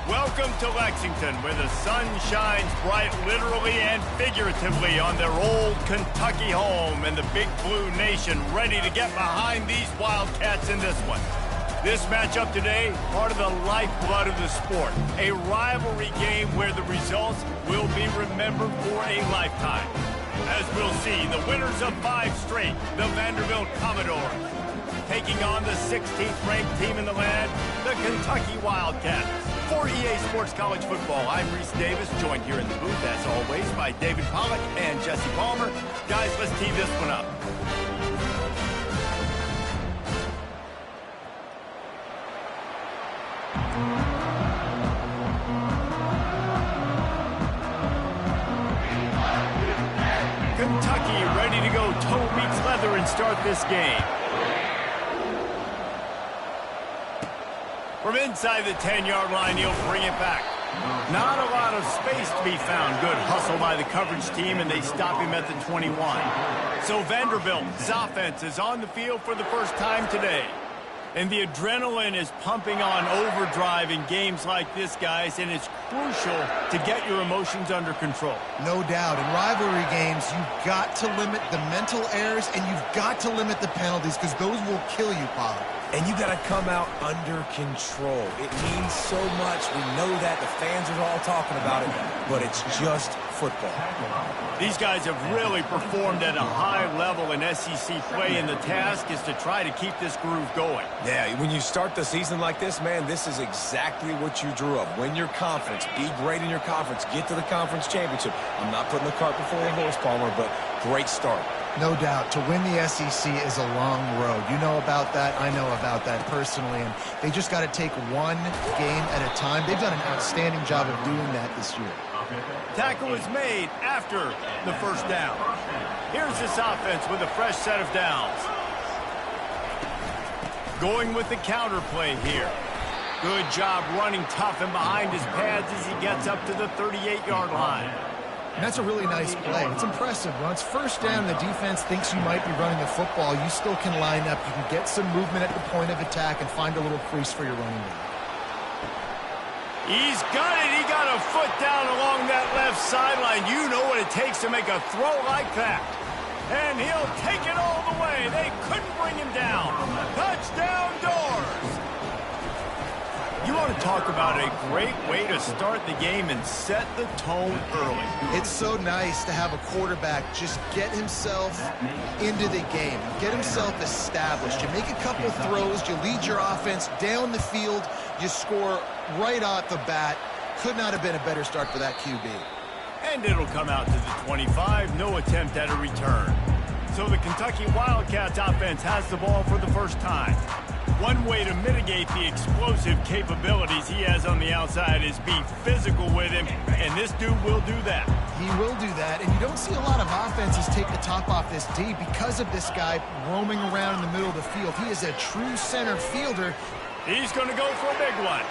Welcome to Lexington, where the sun shines bright literally and figuratively on their old Kentucky home, and the Big Blue Nation ready to get behind these Wildcats in this one. This matchup today, part of the lifeblood of the sport, a rivalry game where the results will be remembered for a lifetime. As we'll see, the winners of 5 straight, the Vanderbilt Commodores, taking on the 16th ranked team in the land, the Kentucky Wildcats. For EA Sports College Football, I'm Reese Davis, joined here in the booth, as always, by David Pollack and Jesse Palmer. Guys, let's tee this one up. Kentucky ready to go toe meets leather and start this game. From inside the 10-yard line, he'll bring it back. Not a lot of space to be found. Good hustle by the coverage team, and they stop him at the 21. So Vanderbilt's offense is on the field for the first time today. And the adrenaline is pumping on overdrive in games like this, guys, and it's crucial to get your emotions under control. No doubt. In rivalry games, you've got to limit the mental errors, and you've got to limit the penalties, because those will kill you, Pollard. And you got to come out under control. It means so much. We know that. The fans are all talking about it, but it's just football. These guys have really performed at a high level in SEC play, and the task is to try to keep this groove going. Yeah, when you start the season like this, man, this is exactly what you drew up. Win your conference. Be great in your conference. Get to the conference championship. I'm not putting the cart before the horse, Palmer, but great start. No doubt. To win the SEC is a long road. You know about that. I know about that personally. And they just got to take one game at a time. They've done an outstanding job of doing that this year. Tackle is made after the first down. Here's this offense with a fresh set of downs. Going with the counter play here. Good job running tough and behind his pads as he gets up to the 38-yard line. And that's a really nice play. It's impressive. Once first down, the defense thinks you might be running the football. You still can line up. You can get some movement at the point of attack and find a little crease for your running back. He's got it. He got a foot down along that left sideline. You know what it takes to make a throw like that. And he'll take it all the way. They couldn't bring him down. Touchdown, Doors. You want to talk about a great way to start the game and set the tone early. It's so nice to have a quarterback just get himself into the game, get himself established. You make a couple throws, you lead your offense down the field, you score right off the bat. Could not have been a better start for that QB. And it'll come out to the 25, no attempt at a return. So the Kentucky Wildcats offense has the ball for the first time. One way to mitigate the explosive capabilities he has on the outside is be physical with him, and this dude will do that. He will do that, and you don't see a lot of offenses take the top off this D because of this guy roaming around in the middle of the field. He is a true center fielder. He's going to go for a big one.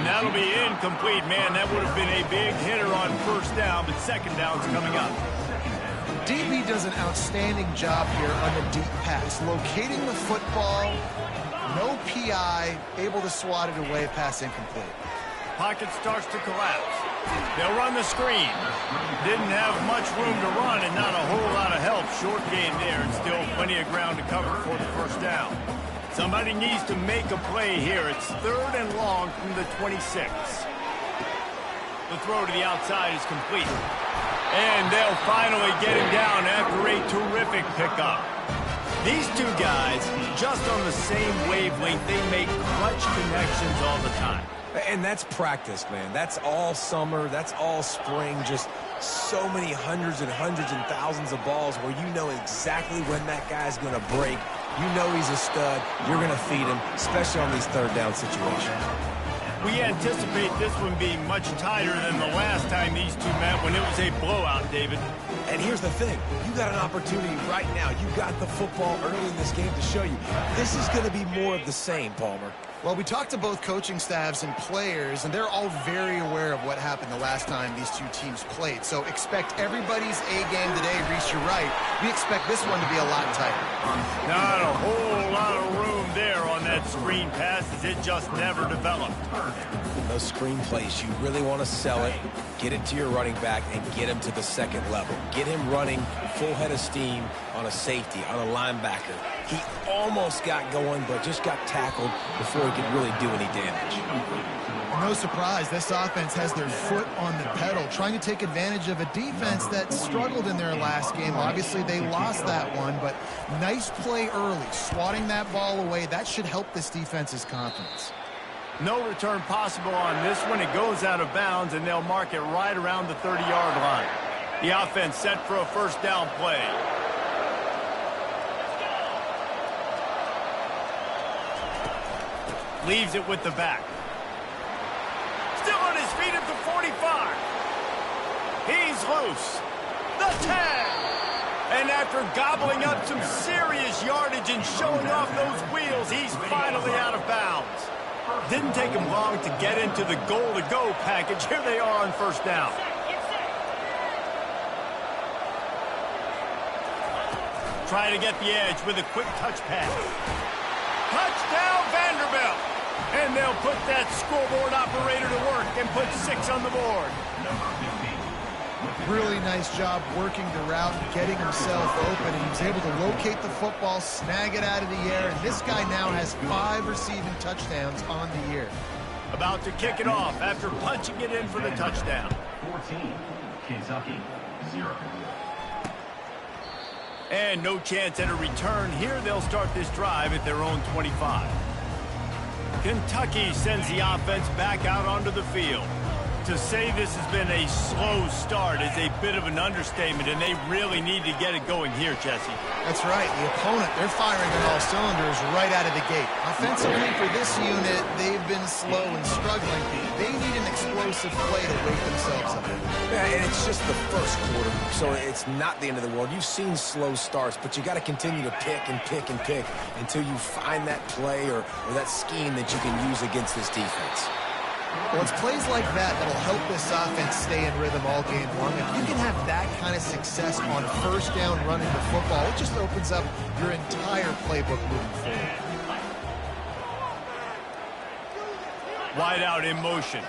And that'll be incomplete. Man, that would have been a big hitter on first down, but second down's coming up. DB does an outstanding job here on the deep pass, locating the football, no PI, able to swat it away, pass incomplete. Pocket starts to collapse. They'll run the screen. Didn't have much room to run and not a whole lot of help. Short gain there and still plenty of ground to cover for the first down. Somebody needs to make a play here. It's 3rd and long from the 26. The throw to the outside is complete. And they'll finally get him down after a terrific pickup. These two guys, just on the same wavelength, they make clutch connections all the time. And that's practice, man. That's all summer. That's all spring. Just so many hundreds and thousands of balls where you know exactly when that guy's going to break. You know he's a stud. You're going to feed him, especially on these third down situations. We anticipate this one being much tighter than the last time these two met when it was a blowout, David. And here's the thing. You got an opportunity right now. You got the football early in this game to show you. This is going to be more of the same, Palmer. Well, we talked to both coaching staffs and players, and they're all very aware of what happened the last time these two teams played. So expect everybody's A game today. Reese, you're right. We expect this one to be a lot tighter. Not a whole lot of room there on that that screen pass as it just never developed. Those screen plays, you really want to sell it, get it to your running back, and get him to the second level. Get him running full head of steam on a safety, on a linebacker. He almost got going, but just got tackled before he could really do any damage. No surprise, this offense has their foot on the pedal, trying to take advantage of a defense that struggled in their last game. Obviously, they lost that one, but nice play early, swatting that ball away. That should help this defense's confidence. No return possible on this one. It goes out of bounds, and they'll mark it right around the 30-yard line. The offense set for a first down play. Leaves it with the back. Still on his feet at the 45. He's loose. The 10. And after gobbling up some serious yardage and showing off those wheels, he's finally out of bounds. Didn't take him long to get into the goal-to-go package. Here they are on first down. Trying to get the edge with a quick touch pass. Touchdown, Vanderbilt. And they'll put that scoreboard operator to work and put 6 on the board. Really nice job working the route and getting himself open. He was able to locate the football, snag it out of the air, and this guy now has 5 receiving touchdowns on the year. About to kick it off after punching it in for the touchdown. 14, Kentucky, 0. And no chance at a return here. They'll start this drive at their own 25. Kentucky sends the offense back out onto the field. To say this has been a slow start is a bit of an understatement, and they really need to get it going here, Jesse. That's right. The opponent, they're firing on all cylinders right out of the gate. Offensively for this unit, they've been slow and struggling. They need an explosive play to wake themselves up. Yeah, and it's just the first quarter, so it's not the end of the world. You've seen slow starts, but you got to continue to pick and pick and pick until you find that play or that scheme that you can use against this defense. Well, it's plays like that that'll help this offense stay in rhythm all game long. If you can have that kind of success on first down running the football, it just opens up your entire playbook moving forward. Wide out in motion.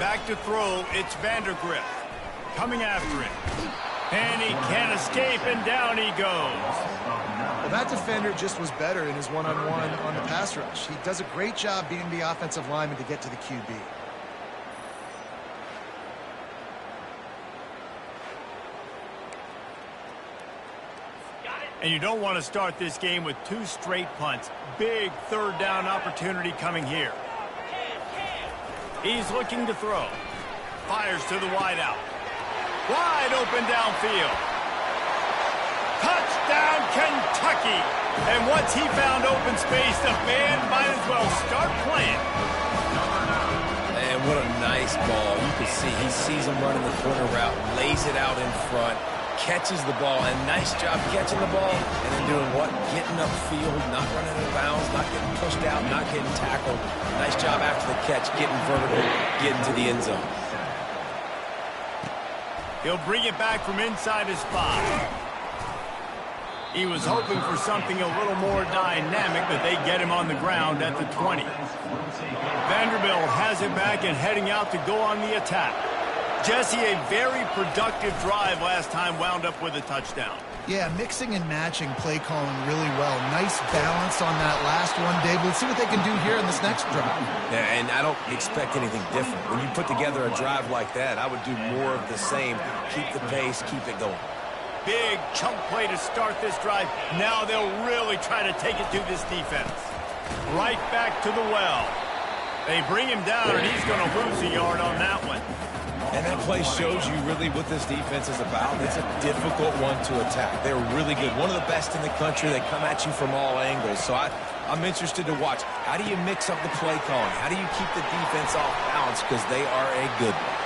Back to throw, it's Vandergrift. Coming after him. And he can't escape, and down he goes. Well, that defender just was better in his one-on-one on the pass rush. He does a great job beating the offensive lineman to get to the QB. And you don't want to start this game with 2 straight punts. Big third down opportunity coming here. He's looking to throw. Fires to the wide out. Wide open downfield. Touchdown, Kentucky. And once he found open space, the band might as well start playing. Man, what a nice ball. You can see he sees him running the corner route, lays it out in front, catches the ball, and nice job catching the ball, and then doing what? Getting upfield, not running out of bounds, not getting pushed out, not getting tackled. Nice job after the catch, getting vertical, getting to the end zone. He'll bring it back from inside his spot. He was hoping for something a little more dynamic, but they get him on the ground at the 20. Vanderbilt has it back and heading out to go on the attack. Jesse, a very productive drive last time, wound up with a touchdown. Yeah, mixing and matching play calling really well. Nice balance on that last one, Dave. Let's see what they can do here in this next drive. Yeah, and I don't expect anything different. When you put together a drive like that, I would do more of the same. Keep the pace, keep it going. Big chunk play to start this drive. Now they'll really try to take it to this defense. Right back to the well. They bring him down, and he's going to lose a yard on that one. And that play shows you really what this defense is about. It's a difficult one to attack. They're really good. One of the best in the country. They come at you from all angles. So I'm interested to watch. How do you mix up the play calling? How do you keep the defense off balance? Because they are a good one.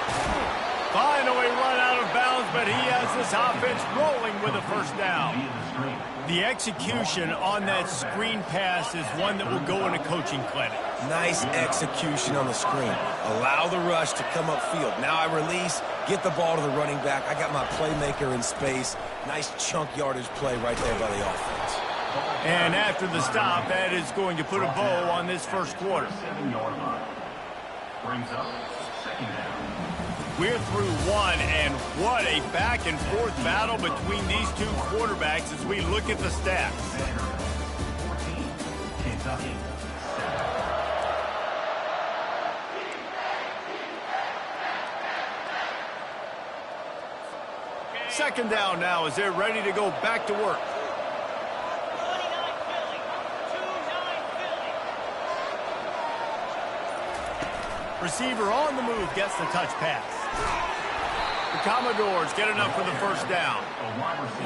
Finally run out of bounds, but he has this offense rolling with a first down. The execution on that screen pass is one that will go in a coaching clinic. Nice execution on the screen. Allow the rush to come upfield. Now I release, get the ball to the running back. I got my playmaker in space. Nice chunk yardage play right there by the offense. And after the stop, that is going to put a bow on this first quarter. 7-yard line. Brings up second down. We're through one, and what a back-and-forth battle between these two quarterbacks as we look at the stats. 14, Kentucky. Second down now as they're ready to go back to work. Receiver on the move gets the touch pass. The Commodores get enough for the first down.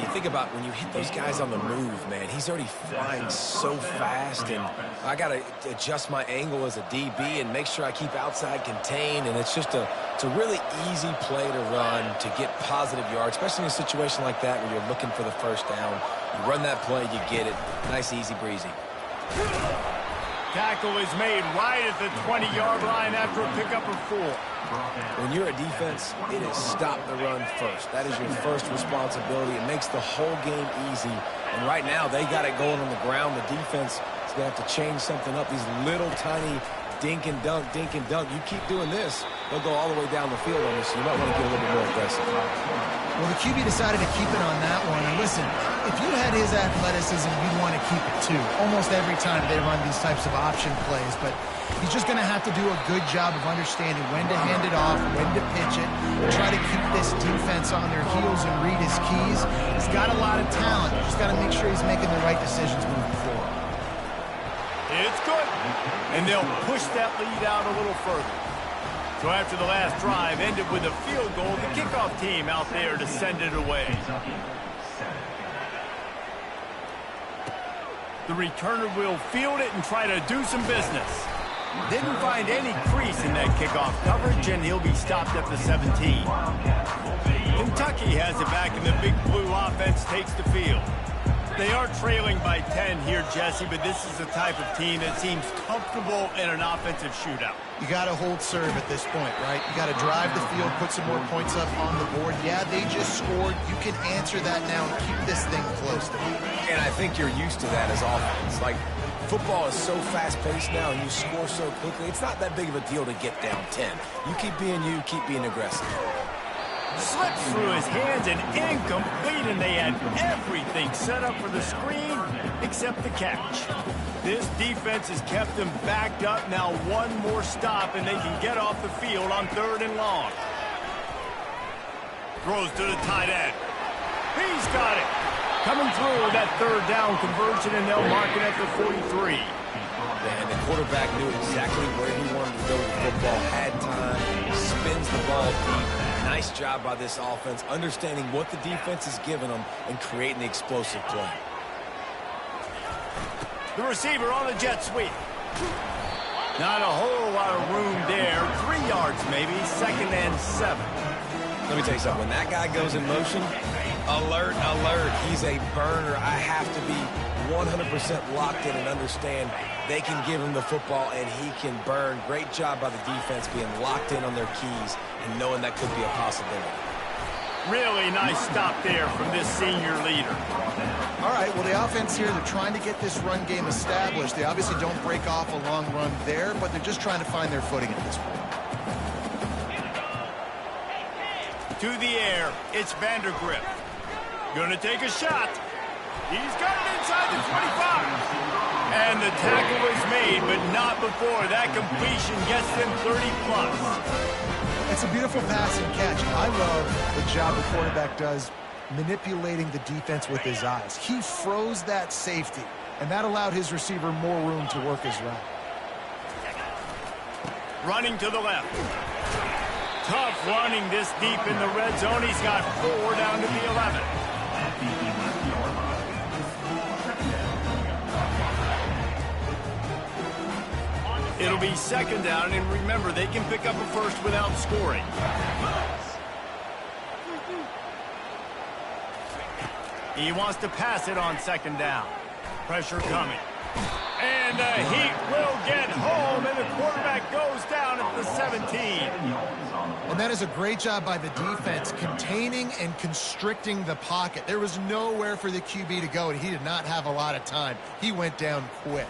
You think about when you hit those guys on the move, man, he's already flying so fast, and I got to adjust my angle as a DB and make sure I keep outside contained, and it's just it's a really easy play to run to get positive yards, especially in a situation like that where you're looking for the first down. You run that play, you get it. Nice, easy breezy. Tackle is made right at the 20-yard line after a pickup of 4. When you're a defense, it is stop the run first. That is your first responsibility. It makes the whole game easy. And right now, they got it going on the ground. The defense is going to have to change something up. These little tiny dink and dunk, dink and dunk. You keep doing this, they'll go all the way down the field on this. So you might want to get a little bit more aggressive. Well, the QB decided to keep it on that one. And listen, if you had his athleticism, you'd want to keep it too. Almost every time they run these types of option plays. But he's just going to have to do a good job of understanding when to hand it off, when to pitch it, and try to keep this defense on their heels and read his keys. He's got a lot of talent. You just got to make sure he's making the right decisions moving forward. It's good. And they'll push that lead out a little further. So after the last drive ended with a field goal, the kickoff team out there to send it away. The returner will field it and try to do some business. Didn't find any crease in that kickoff coverage, and he'll be stopped at the 17. Kentucky has it back, and the Big Blue offense takes the field. They are trailing by 10 here, Jesse, but this is the type of team that seems comfortable in an offensive shootout. You got to hold serve at this point, right? You got to drive the field, put some more points up on the board. Yeah, they just scored. You can answer that now and keep this thing close. And I think you're used to that as offense. Like, football is so fast-paced now, and you score so quickly. It's not that big of a deal to get down 10. You keep being aggressive. Slipped through his hands and incomplete, and they had everything set up for the screen except the catch. This defense has kept them backed up. Now one more stop, and they can get off the field on 3rd and long. Throws to the tight end. He's got it. Coming through with that 3rd down conversion, and they'll mark it at the 43. And the quarterback knew exactly where he wanted to go with the football, had time, spins the ball deep. Nice job by this offense, understanding what the defense is giving them and creating the explosive play. The receiver on the jet sweep. Not a whole lot of room there. 3 yards maybe, 2nd and 7. Let me tell you something. When that guy goes in motion, alert, alert. He's a burner. I have to be 100% locked in and understand they can give him the football and he can burn. Great job by the defense being locked in on their keys and knowing that could be a possibility. Really nice stop there from this senior leader. All right, well, the offense here, they're trying to get this run game established. They obviously don't break off a long run there, but they're just trying to find their footing at this point. To the air, it's Vandergrift. Gonna take a shot. He's got it inside the 25. And the tackle is made, but not before that completion gets them 30+. It's a beautiful pass and catch. I love the job the quarterback does manipulating the defense with his eyes. He froze that safety, and that allowed his receiver more room to work his route. Running to the left. Tough running this deep in the red zone. He's got 4 down to the 11. It'll be 2nd down, and remember, they can pick up a first without scoring. He wants to pass it on 2nd down. Pressure coming. And the heat will get home, and the quarterback goes down at the 17. And that is a great job by the defense, containing and constricting the pocket. There was nowhere for the QB to go, and he did not have a lot of time. He went down quick.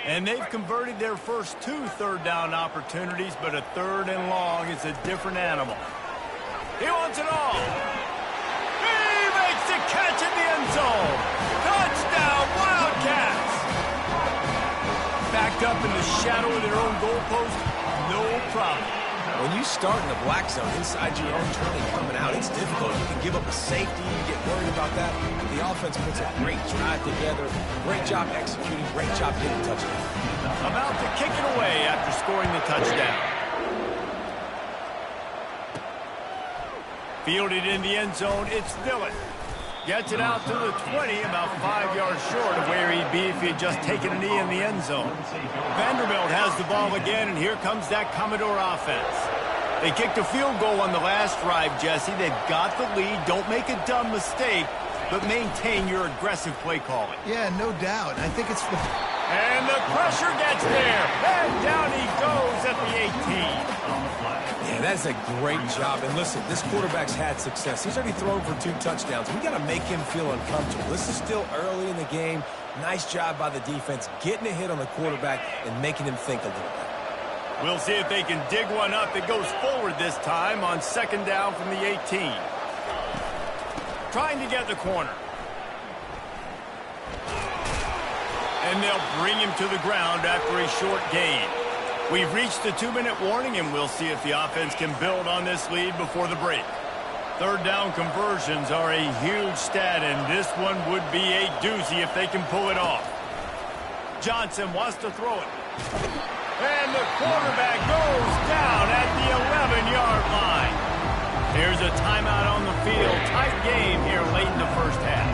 And they've converted their first 2 third-down opportunities, but a 3rd and long is a different animal. He wants it all. He makes the catch in the end zone. Touchdown, Wildcats. Backed up in the shadow of their own goalpost, no problem. When you start in the black zone inside your own 20 coming out, it's difficult. You can give up a safety, you get worried about that. The offense puts a great drive together. Great job executing, great job getting touchdown. About to kick it away after scoring the touchdown. Fielded in the end zone, it's Dillon. Gets it out to the 20, about 5 yards short of where he'd be if he'd just taken a knee in the end zone. Vanderbilt has the ball again, and here comes that Commodore offense. They kicked a field goal on the last drive, Jesse. They've got the lead. Don't make a dumb mistake, but maintain your aggressive play calling. Yeah, no doubt. I think it's the... And the pressure gets there. And down he goes at the 18. Yeah, that's a great job. And listen, this quarterback's had success. He's already thrown for 2 touchdowns. We got to make him feel uncomfortable. This is still early in the game. Nice job by the defense, getting a hit on the quarterback and making him think a little bit. We'll see if they can dig one up that goes forward this time on 2nd down from the 18. Trying to get the corner. And they'll bring him to the ground after a short gain. We've reached the 2-minute warning, and we'll see if the offense can build on this lead before the break. 3rd down conversions are a huge stat, and this one would be a doozy if they can pull it off. Johnson wants to throw it. And the quarterback goes down at the 11-yard line. Here's a timeout on the field. Tight game here late in the first half.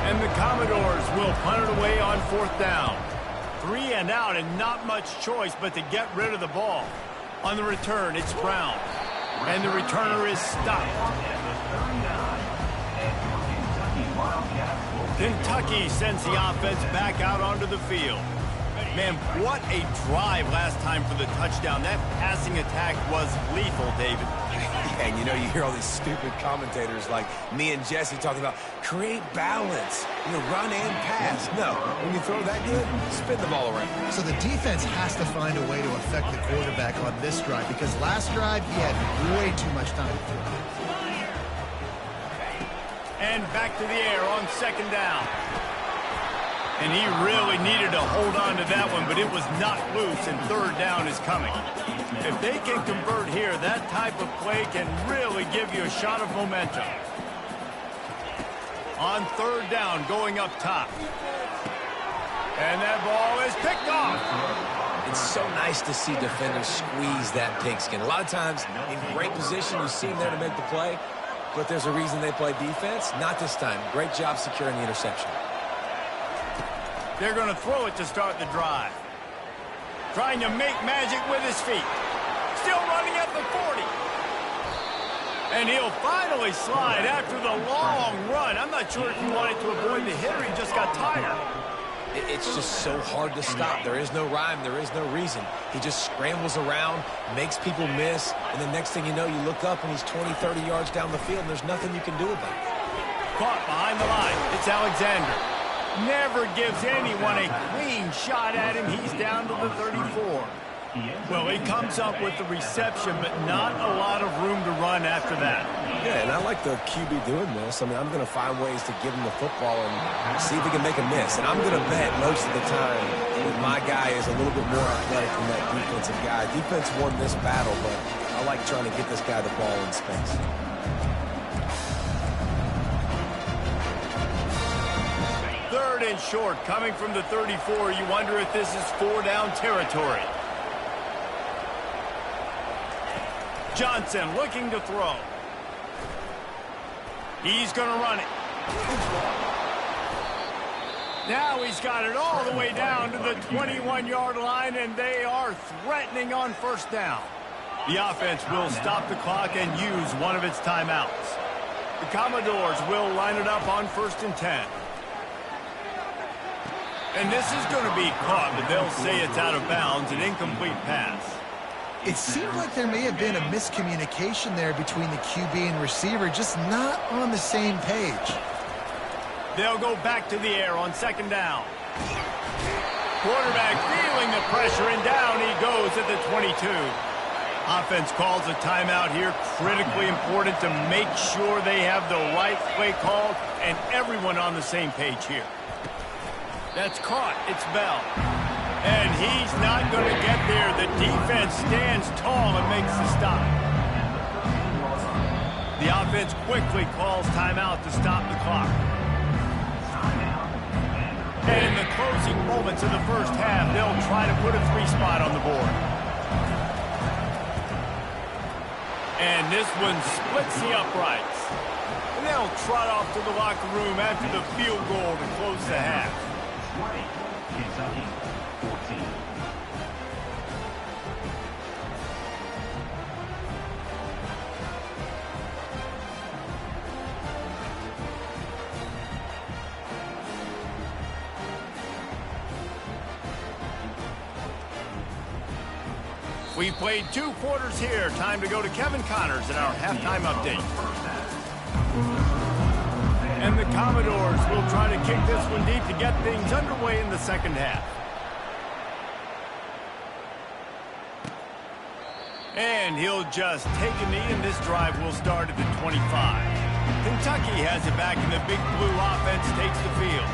And the Commodores will punt it away on 4th down. 3 and out, and not much choice but to get rid of the ball. On the return, it's Brown. And the returner is stopped. Kentucky sends the offense back out onto the field. Man, what a drive last time for the touchdown. That passing attack was lethal, David. And you know, you hear all these stupid commentators like me and Jesse talking about create balance, run and pass. No, when you throw that good, spin the ball around. So the defense has to find a way to affect the quarterback on this drive, because last drive he had way too much time to throw. And back to the air on 2nd down. And he really needed to hold on to that one, but it was knocked loose, and 3rd down is coming. If they can convert here, that type of play can really give you a shot of momentum. On 3rd down, going up top. And that ball is picked off. It's so nice to see defenders squeeze that pigskin. A lot of times, in great position, you see them there to make the play, but there's a reason they play defense. Not this time. Great job securing the interception. They're going to throw it to start the drive. Trying to make magic with his feet. Still running at the 40. And he'll finally slide after the long run. I'm not sure if he wanted to avoid the hit or he just got tired. It's just so hard to stop. There is no rhyme. There is no reason. He just scrambles around, makes people miss, and the next thing you know, you look up and he's 20, 30 yards down the field, and there's nothing you can do about it. Caught behind the line. It's Alexander. Never gives anyone a clean shot at him. He's down to the 34. Well, he comes up with the reception, but not a lot of room to run after that. Yeah, and I like the QB doing this. I mean, I'm going to find ways to give him the football and see if he can make a miss. And I'm going to bet most of the time that my guy is a little bit more athletic than that defensive guy. Defense won this battle, but I like trying to get this guy the ball in space. Third and short, coming from the 34. You wonder if this is 4-down territory. Johnson looking to throw. He's going to run it. Now he's got it all the way down to the 21-yard line, and they are threatening on 1st down. The offense will stop the clock and use one of its timeouts. The Commodores will line it up on 1st and 10. And this is going to be caught, but they'll say it's out of bounds, an incomplete pass. It seemed like there may have been a miscommunication there between the QB and receiver, just not on the same page. They'll go back to the air on 2nd down. Quarterback feeling the pressure, and down he goes at the 22. Offense calls a timeout here. Critically important to make sure they have the right play called and everyone on the same page here. That's caught. It's Bell. And he's not going to get there. The defense stands tall and makes the stop. The offense quickly calls timeout to stop the clock. And in the closing moments of the first half, they'll try to put a 3-spot on the board. And this one splits the uprights. And they'll trot off to the locker room after the field goal to close the half. Kentucky 14. We played 2 quarters here. Time to go to Kevin Connors in our halftime update. And the Commodores will try to kick this one deep to get things underway in the second half. And he'll just take a knee, and this drive will start at the 25. Kentucky has it back, and the Big Blue offense takes the field.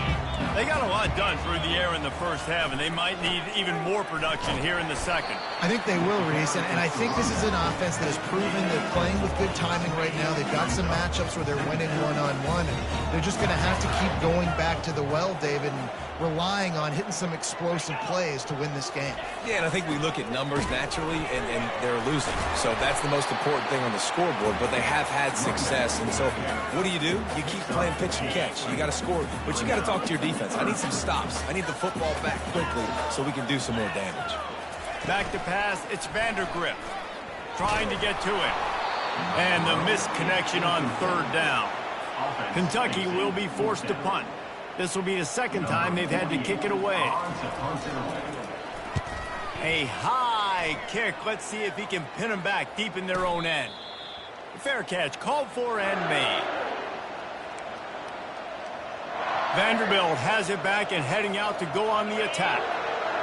They got a lot done through the air in the first half, and they might need even more production here in the second. I think they will, Reese, and I think this is an offense that has proven they're playing with good timing right now. They've got some matchups where they're winning one-on-one, and they're just going to have to keep going back to the well, David, and relying on hitting some explosive plays to win this game. Yeah, and I think we look at numbers naturally, and they're losing. So that's the most important thing on the scoreboard, but they have had success. And so what do? You keep playing pitch and catch. You got to score, but you got to talk to your defense. I need some stops. I need the football back quickly so we can do some more damage. Back to pass, it's Vandergrift trying to get to it. And the missed connection on 3rd down. Kentucky will be forced to punt. This will be the second time they've had to kick it away. A high kick. Let's see if he can pin them back deep in their own end. Fair catch called for and made. Vanderbilt has it back and heading out to go on the attack.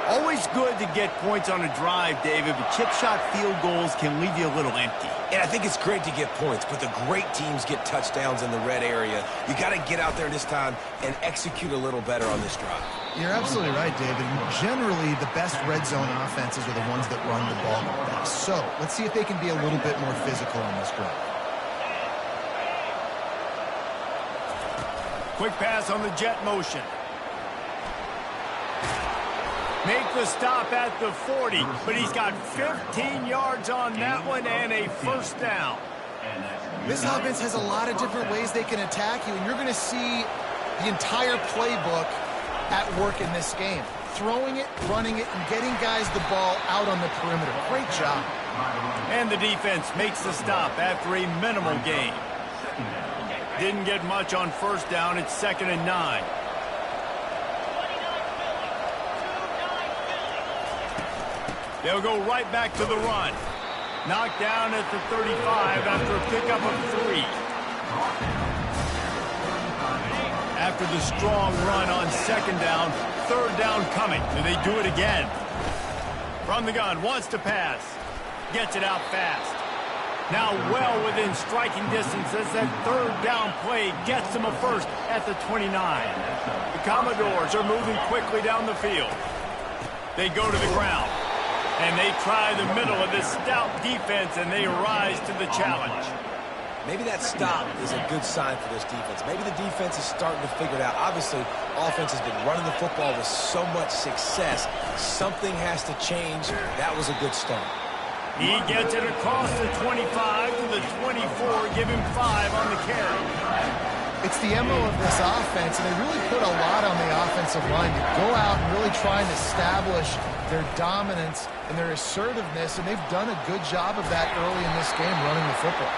Always good to get points on a drive, David, but chip shot field goals can leave you a little empty. And I think it's great to get points, but the great teams get touchdowns in the red area. You got to get out there this time and execute a little better on this drive. You're absolutely right, David. Generally, the best red zone offenses are the ones that run the ball the best. So let's see if they can be a little bit more physical on this drive. Quick pass on the jet motion. Make the stop at the 40, but he's got 15 yards on that one and a first down. This offense has a lot of different ways they can attack you, and you're going to see the entire playbook at work in this game. Throwing it, running it, and getting guys the ball out on the perimeter. Great job. And the defense makes the stop after a minimal gain. Didn't get much on first down. It's 2nd and 9. They'll go right back to the run. Knocked down at the 35 after a pickup of 3. After the strong run on 2nd down, 3rd down coming. Do they do it again? From the gun, wants to pass. Gets it out fast. Now well within striking distance as that 3rd down play gets them a first at the 29. The Commodores are moving quickly down the field. They go to the ground. And they try the middle of this stout defense, and they rise to the challenge. Maybe that stop is a good sign for this defense. Maybe the defense is starting to figure it out. Obviously, offense has been running the football with so much success. Something has to change. That was a good start. He gets it across the 25 to the 24, give him 5 on the carry. It's the MO of this offense, and they really put a lot on the offensive line to go out and really try and establish their dominance, and their assertiveness, and they've done a good job of that early in this game running the football.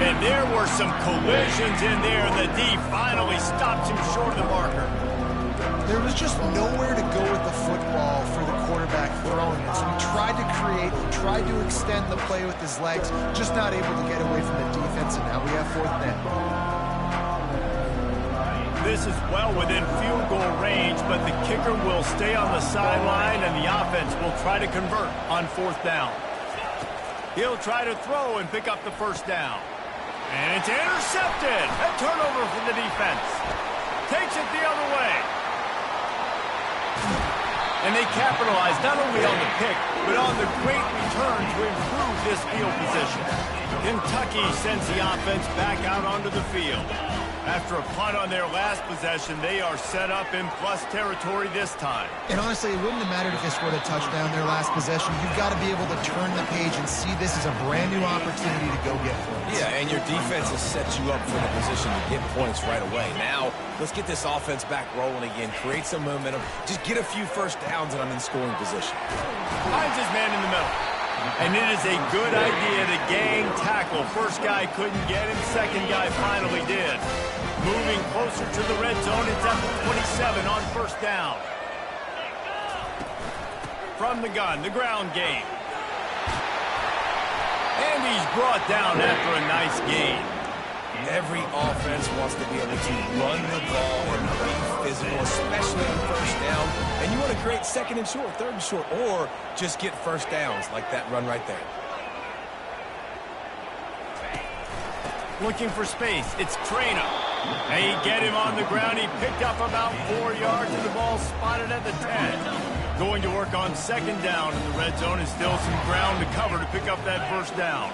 And there were some collisions in there. The D finally stops him short of the marker. There was just nowhere to go with the football for the quarterback throwing it. So he tried to create, he tried to extend the play with his legs, just not able to get away from the defense, and now we have 4th down. This is well within field goal range, but the kicker will stay on the sideline, and the offense will try to convert on 4th down. He'll try to throw and pick up the 1st down. And it's intercepted. A turnover for the defense. Takes it the other way. And they capitalize not only on the pick, but on the great return to improve this field position. Kentucky sends the offense back out onto the field. After a punt on their last possession, they are set up in plus territory this time. And honestly, it wouldn't have mattered if they scored a touchdown their last possession. You've got to be able to turn the page and see this as a brand new opportunity to go get points. Yeah, and your defense has set you up for the position to get points right away. Now, let's get this offense back rolling again, create some momentum, just get a few 1st downs, and I'm in scoring position. Finds his man in the middle. And it is a good idea to gang tackle. First guy couldn't get him, second guy finally did. Moving closer to the red zone, it's at the 27 on 1st down. From the gun, the ground game. And he's brought down after a nice gain. Every offense wants to be able to run the ball and be physical, especially on 1st down. And you want to create 2nd and short, 3rd and short, or just get 1st downs like that run right there. Looking for space, it's Trena. They get him on the ground. He picked up about 4 yards, and the ball spotted at the 10. Going to work on 2nd down in the red zone, and still some ground to cover to pick up that 1st down.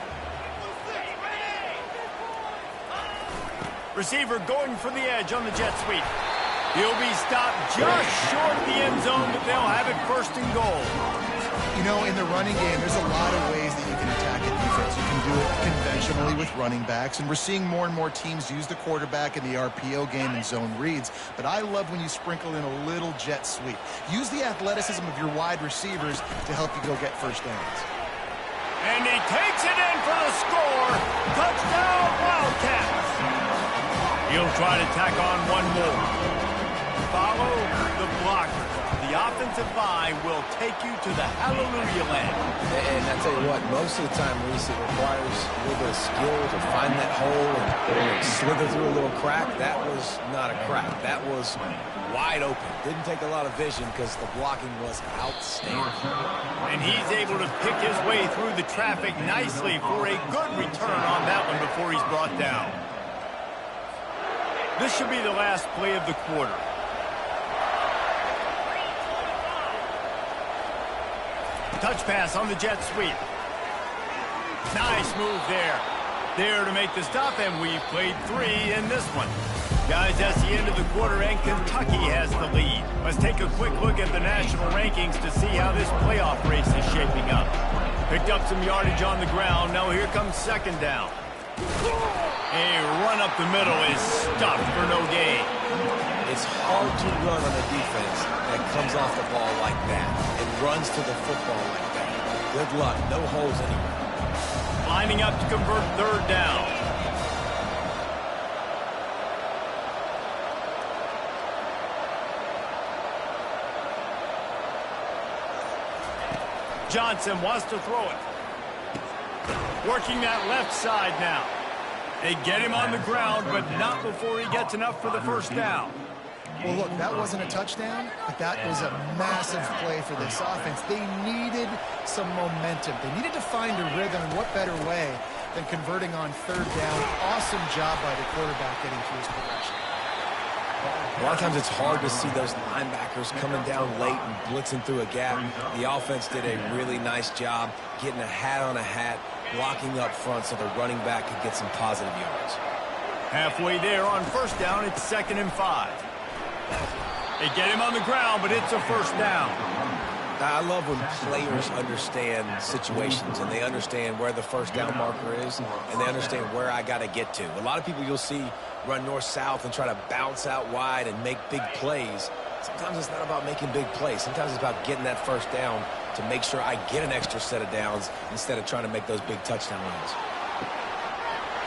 Receiver going for the edge on the jet sweep. He'll be stopped just short of the end zone, but they'll have it 1st and goal. You know, in the running game, there's a lot of ways that you can attack a defense. You can do it conventionally with running backs, and we're seeing more and more teams use the quarterback in the RPO game and zone reads, but I love when you sprinkle in a little jet sweep. Use the athleticism of your wide receivers to help you go get 1st downs. And he takes it in for the score. Touchdown, Wildcats. He'll try to tack on one more. Follow the blocker. The offensive line will take you to the hallelujah land. And I tell you what, most of the time, Reese, it requires a little bit of skill to find that hole and slither through a little crack. That was not a crack. That was wide open. Didn't take a lot of vision because the blocking was outstanding. And he's able to pick his way through the traffic nicely for a good return on that one before he's brought down. This should be the last play of the quarter. Touch pass on the jet sweep. Nice move there. There to make the stop, and we played 3 in this one. Guys, that's the end of the quarter, and Kentucky has the lead. Let's take a quick look at the national rankings to see how this playoff race is shaping up. Picked up some yardage on the ground. Now here comes 2nd down. A run up the middle is stuffed for no gain. It's hard to run on a defense that comes off the ball like that and runs to the football like that. Good luck. No holes anywhere. Lining up to convert 3rd down. Johnson wants to throw it. Working that left side now. They get him on the ground, but not before he gets enough for the 1st down. Well, look, that wasn't a touchdown, but that was a massive play for this offense. They needed some momentum. They needed to find a rhythm, and what better way than converting on 3rd down. Awesome job by the quarterback getting through his progression. A lot of times it's hard to see those linebackers coming down late and blitzing through a gap. The offense did a really nice job getting a hat on a hat, blocking up front so the running back could get some positive yards. Halfway there on 1st down, it's 2nd and 5. They get him on the ground, but it's a 1st down. I love when players understand situations and they understand where the 1st down marker is and they understand where I got to get to. A lot of people you'll see run north-south and try to bounce out wide and make big plays. Sometimes it's not about making big plays. Sometimes it's about getting that first down to make sure I get an extra set of downs instead of trying to make those big touchdown runs.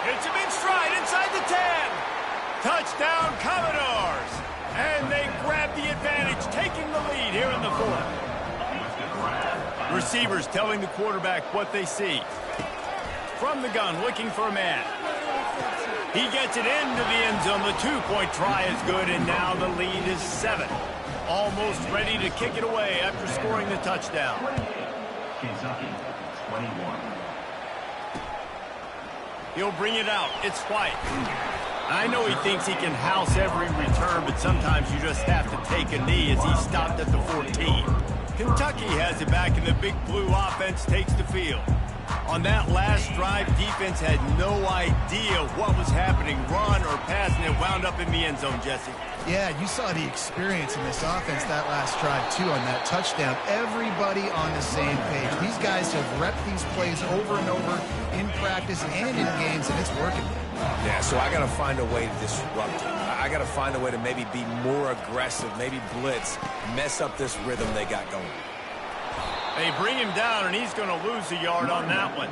Hits him in stride inside the 10. Touchdown, Commodores. And they grab the advantage, taking the lead here in the fourth. Receivers telling the quarterback what they see. From the gun, looking for a man. He gets it into the end zone. The two-point try is good, and now the lead is 7. Almost ready to kick it away after scoring the touchdown. Kentucky, 21. He'll bring it out. It's White. I know he thinks he can house every return, but sometimes you just have to take a knee as he stopped at the 14. Kentucky has it back, and the Big Blue offense takes the field. On that last drive, defense had no idea what was happening, run or pass, and it wound up in the end zone, Jesse. Yeah, you saw the experience in this offense that last drive, too, on that touchdown. Everybody on the same page. These guys have repped these plays over and over in practice and in games, and it's working. Yeah, so I got to find a way to disrupt it. I got to find a way to maybe be more aggressive, maybe blitz, mess up this rhythm they got going. They bring him down, and he's going to lose a yard on that one.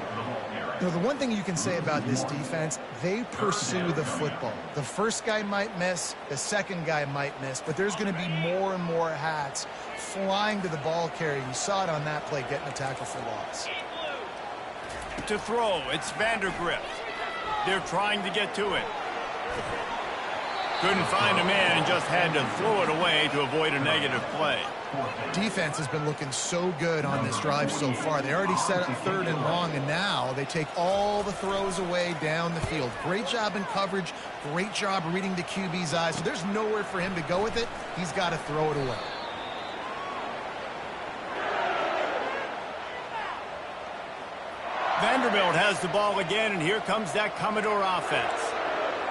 You know, the one thing you can say about this defense, they pursue the football. The first guy might miss, the second guy might miss, but there's going to be more and more hats flying to the ball carrier. You saw it on that play, getting a tackle for loss. To throw, it's Vandergrift. They're trying to get to it. Couldn't find a man and just had to throw it away to avoid a negative play. Defense has been looking so good on this drive so far. They already set up 3rd and long, and now they take all the throws away down the field. Great job in coverage, great job reading the QB's eyes. So there's nowhere for him to go with it. He's got to throw it away. Vanderbilt has the ball again, and here comes that Commodore offense.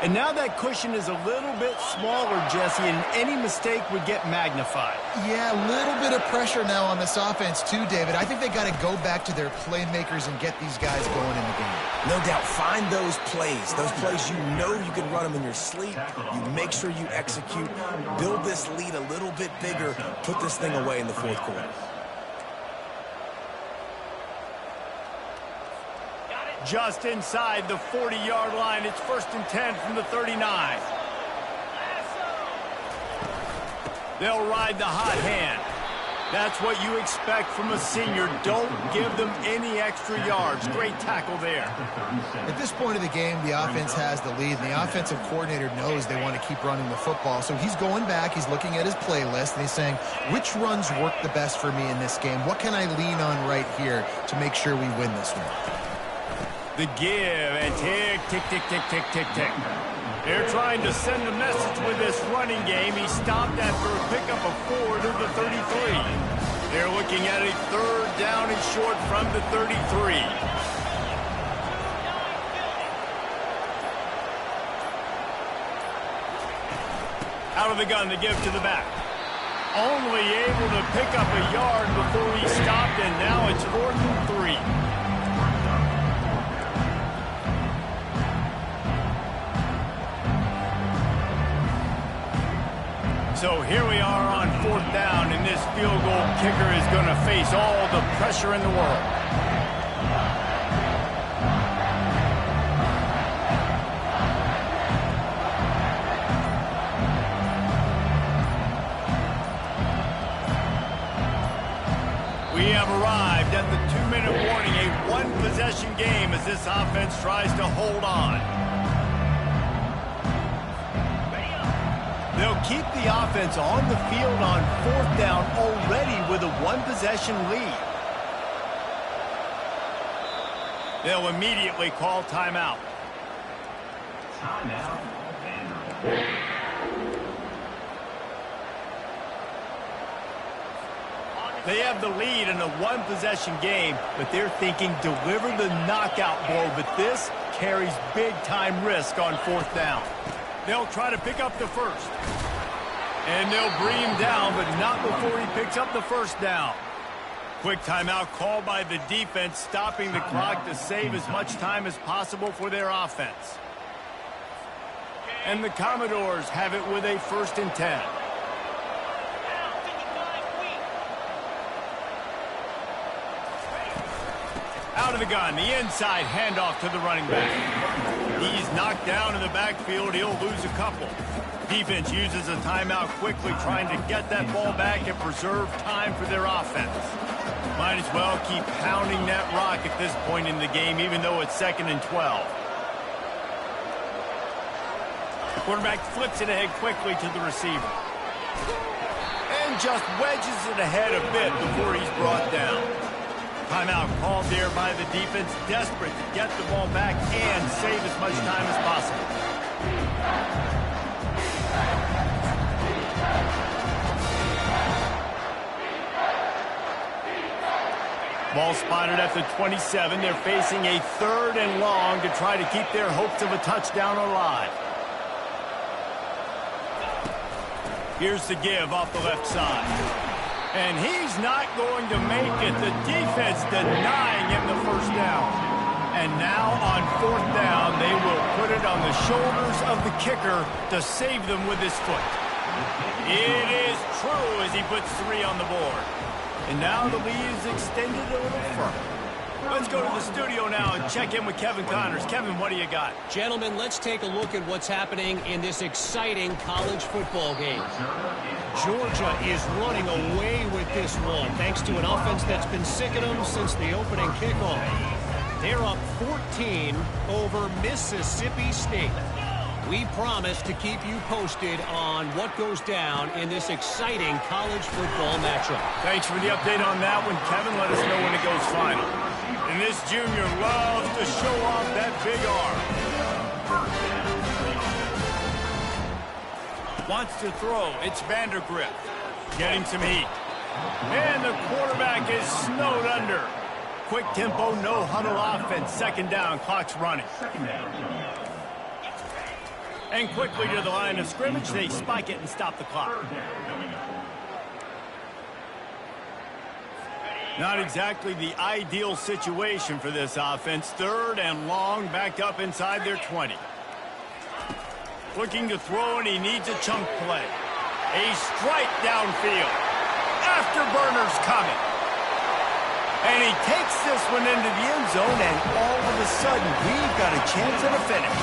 And now that cushion is a little bit smaller, Jesse, and any mistake would get magnified. Yeah, a little bit of pressure now on this offense too, David. I think they got to go back to their playmakers and get these guys going in the game. No doubt, find those plays you know you can run them in your sleep. You make sure you execute, build this lead a little bit bigger, put this thing away in the fourth quarter. Just inside the 40-yard line. It's 1st and 10 from the 39. They'll ride the hot hand. That's what you expect from a senior. Don't give them any extra yards. Great tackle there. At this point of the game, the offense has the lead, and the offensive coordinator knows they want to keep running the football. So he's going back, he's looking at his playlist, and he's saying, which runs work the best for me in this game? What can I lean on right here to make sure we win this one? The give and tick, tick, tick, tick, tick, tick, tick. They're trying to send a message with this running game. He stopped after a pickup of 4 to the 33. They're looking at a 3rd down and short from the 33. Out of the gun to give to the back. Only able to pick up a yard before he stopped, and now it's 4th and 3. So here we are on 4th down, and this field goal kicker is going to face all the pressure in the world. We have arrived at the 2-minute warning, a one-possession game as this offense tries to hold on. They'll keep the offense on the field on 4th down already with a one-possession lead. They'll immediately call timeout. Timeout, Vanderbilt. They have the lead in a one-possession game, but they're thinking deliver the knockout blow, but this carries big-time risk on 4th down. They'll try to pick up the first. And they'll bring him down, but not before he picks up the 1st down. Quick timeout called by the defense, stopping the clock to save as much time as possible for their offense. And the Commodores have it with a 1st and 10. the gun, the inside handoff to the running back. He's knocked down in the backfield. He'll lose a couple. Defense uses a timeout quickly, trying to get that ball back and preserve time for their offense. Might as well keep pounding that rock at this point in the game, even though it's 2nd and 12. Quarterback flips it ahead quickly to the receiver. And just wedges it ahead a bit before he's brought down. Timeout called there by the defense, desperate to get the ball back and save as much time as possible. Ball spotted at the 27. They're facing a 3rd and long to try to keep their hopes of a touchdown alive. Here's the give off the left side. And he's not going to make it. The defense denying him the first down. And now on 4th down, they will put it on the shoulders of the kicker to save them with his foot. It is true as he puts 3 on the board. And now the lead is extended a little further. Let's go to the studio now and check in with Kevin Connors. Kevin, what do you got? Gentlemen, let's take a look at what's happening in this exciting college football game. Georgia is running away with this one, thanks to an offense that's been sick of them since the opening kickoff. They're up 14 over Mississippi State. We promise to keep you posted on what goes down in this exciting college football matchup. Thanks for the update on that one, Kevin. Let us know when it goes final. And this junior loves to show off that big arm. Wants to throw. It's Vandergrift. Getting some heat. And the quarterback is snowed under. Quick tempo, no huddle offense. 2nd down, clock's running. And quickly to the line of scrimmage, they spike it and stop the clock. Not exactly the ideal situation for this offense. 3rd and long, backed up inside their 20. Looking to throw, and he needs a chunk play. A strike downfield. Afterburner's coming. And he takes this one into the end zone, and all of a sudden, we've got a chance at a finish.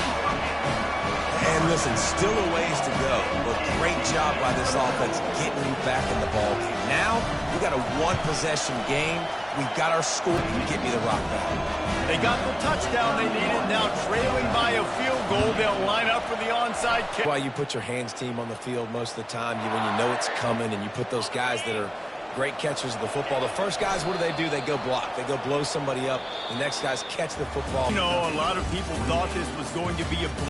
And listen, still a ways to go, but great job by this offense getting you back in the ball game. Now, we got a 1-possession game. We've got our score. Get me the rock back. They got the touchdown they needed. Now trailing by a field goal, they'll line up for the onside kick. Why you put your hands team on the field most of the time, when you know it's coming, and you put those guys that are great catchers of the football. The first guys, what do? They go block. They go blow somebody up. The next guys catch the football. You know, a lot of people thought this was going to be a